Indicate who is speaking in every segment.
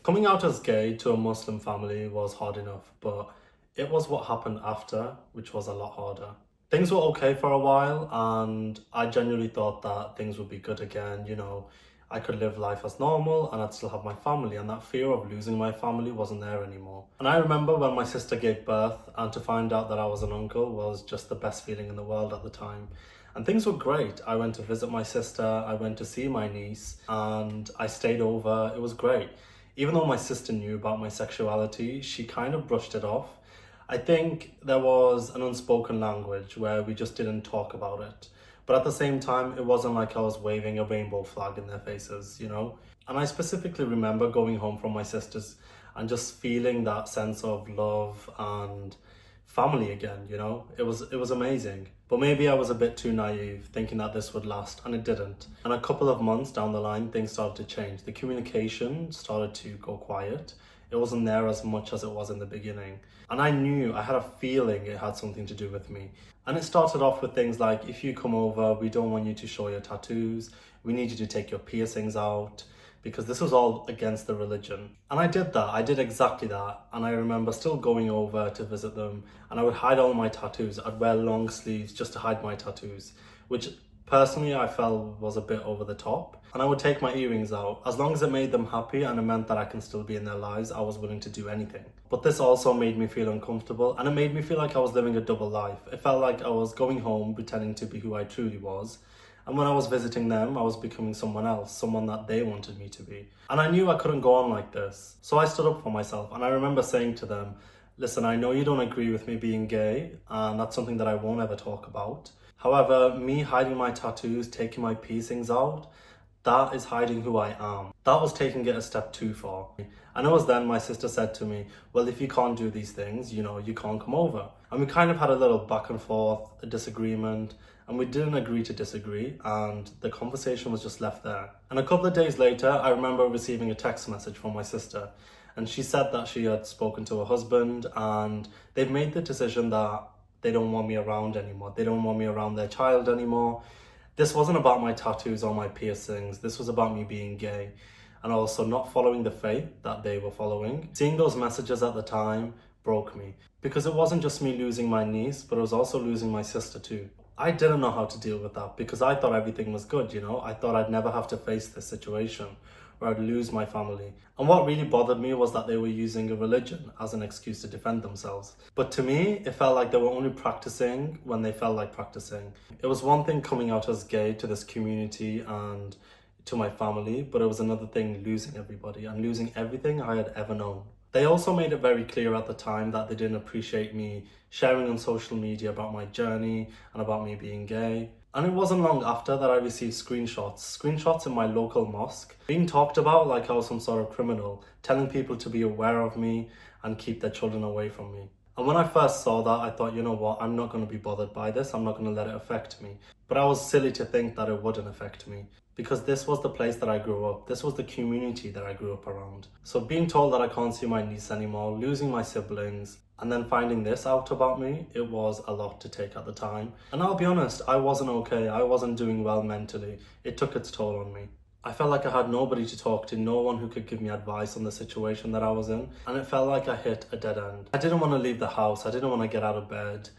Speaker 1: Coming out as gay to a Muslim family was hard enough, but it was what happened after, which was a lot harder. Things were okay for a while, and I genuinely thought that things would be good again. I could live life as normal and I'd still have my family, and that fear of losing my family wasn't there anymore. And I remember when my sister gave birth, and to find out that I was an uncle was just the best feeling in the world at the time. And things were great. I went to visit my sister, I went to see my niece, and I stayed over. It was great. Even though my sister knew about my sexuality, she kind of brushed it off. I think there was an unspoken language where we just didn't talk about it. But at the same time, it wasn't like I was waving a rainbow flag in their faces. And I specifically remember going home from my sister's and just feeling that sense of love and family again. It was amazing. But maybe I was a bit too naive, thinking that this would last, and it didn't. And a couple of months down the line, things started to change. The communication started to go quiet. It wasn't there as much as it was in the beginning. And I had a feeling it had something to do with me. And it started off with things like, if you come over, we don't want you to show your tattoos. We need you to take your piercings out, because this was all against the religion. And I did that. I did exactly that. And I remember still going over to visit them, and I would hide all my tattoos. I'd wear long sleeves just to hide my tattoos, which personally I felt was a bit over the top. And I would take my earrings out. As long as it made them happy and it meant that I can still be in their lives, I was willing to do anything. But this also made me feel uncomfortable, and it made me feel like I was living a double life. It felt like I was going home pretending to be who I truly was. And when I was visiting them, I was becoming someone else, someone that they wanted me to be. And I knew I couldn't go on like this. So I stood up for myself, and I remember saying to them, listen, I know you don't agree with me being gay, and that's something that I won't ever talk about. However, me hiding my tattoos, taking my piercings out, that is hiding who I am. That was taking it a step too far. And it was then my sister said to me, well, if you can't do these things, you can't come over. And we kind of had a little back and forth, a disagreement, and we didn't agree to disagree, and the conversation was just left there. And a couple of days later, I remember receiving a text message from my sister, and she said that she had spoken to her husband, and they've made the decision that they don't want me around anymore. They don't want me around their child anymore. This wasn't about my tattoos or my piercings. This was about me being gay, and also not following the faith that they were following. Seeing those messages at the time broke me, because it wasn't just me losing my niece, but it was also losing my sister too. I didn't know how to deal with that, because I thought everything was good. I thought I'd never have to face this situation where I'd lose my family. And what really bothered me was that they were using a religion as an excuse to defend themselves. But to me, it felt like they were only practicing when they felt like practicing. It was one thing coming out as gay to this community and to my family, but it was another thing losing everybody and losing everything I had ever known. They also made it very clear at the time that they didn't appreciate me sharing on social media about my journey and about me being gay. And it wasn't long after that I received screenshots in my local mosque, being talked about like I was some sort of criminal, telling people to be aware of me and keep their children away from me. And when I first saw that, I thought, you know what, I'm not going to be bothered by this. I'm not going to let it affect me. But I was silly to think that it wouldn't affect me, because this was the place that I grew up. This was the community that I grew up around. So being told that I can't see my niece anymore, losing my siblings, and then finding this out about me, it was a lot to take at the time. And I'll be honest, I wasn't okay. I wasn't doing well mentally. It took its toll on me. I felt like I had nobody to talk to, no one who could give me advice on the situation that I was in. And it felt like I hit a dead end. I didn't want to leave the house. I didn't want to get out of bed.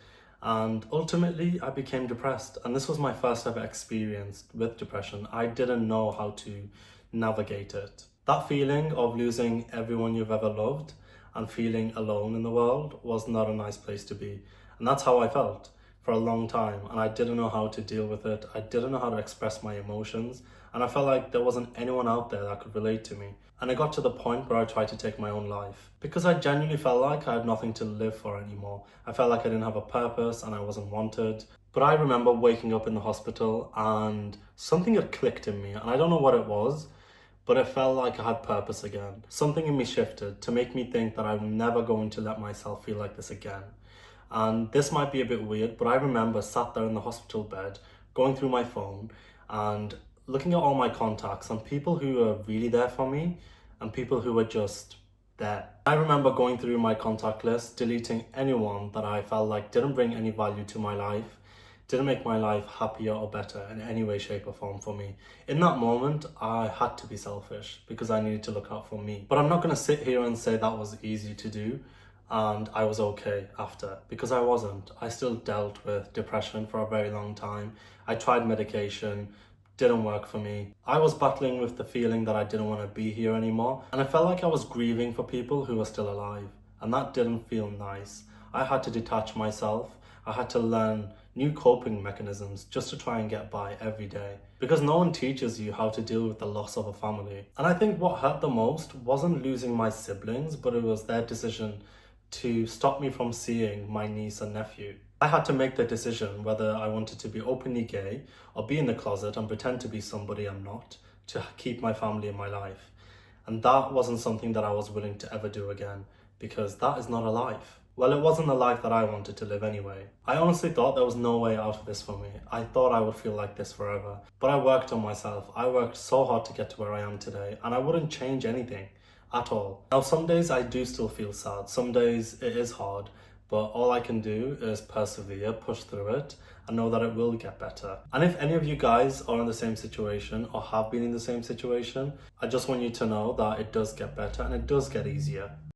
Speaker 1: And ultimately, I became depressed. And this was my first ever experience with depression. I didn't know how to navigate it. That feeling of losing everyone you've ever loved and feeling alone in the world was not a nice place to be. And that's how I felt for a long time. And I didn't know how to deal with it. I didn't know how to express my emotions. And I felt like there wasn't anyone out there that could relate to me. And it got to the point where I tried to take my own life, because I genuinely felt like I had nothing to live for anymore. I felt like I didn't have a purpose and I wasn't wanted. But I remember waking up in the hospital and something had clicked in me, and I don't know what it was, but it felt like I had purpose again. Something in me shifted to make me think that I'm never going to let myself feel like this again. And this might be a bit weird, but I remember sat there in the hospital bed, going through my phone and looking at all my contacts and people who were really there for me and people who were just there. I remember going through my contact list, deleting anyone that I felt like didn't bring any value to my life, didn't make my life happier or better in any way, shape, or form for me. In that moment, I had to be selfish because I needed to look out for me. But I'm not going to sit here and say that was easy to do and I was okay after, because I wasn't. I still dealt with depression for a very long time. I tried medication, didn't work for me. I was battling with the feeling that I didn't want to be here anymore, and I felt like I was grieving for people who were still alive, and that didn't feel nice. I had to detach myself. I had to learn new coping mechanisms just to try and get by every day, because no one teaches you how to deal with the loss of a family. And I think what hurt the most wasn't losing my siblings, but it was their decision to stop me from seeing my niece and nephew. I had to make the decision whether I wanted to be openly gay or be in the closet and pretend to be somebody I'm not to keep my family in my life. And that wasn't something that I was willing to ever do again, because that is not a life. Well, it wasn't the life that I wanted to live anyway. I honestly thought there was no way out of this for me. I thought I would feel like this forever. But I worked on myself. I worked so hard to get to where I am today, and I wouldn't change anything at all. Now, some days I do still feel sad. Some days it is hard, but all I can do is persevere, push through it, and know that it will get better. And if any of you guys are in the same situation or have been in the same situation, I just want you to know that it does get better and it does get easier.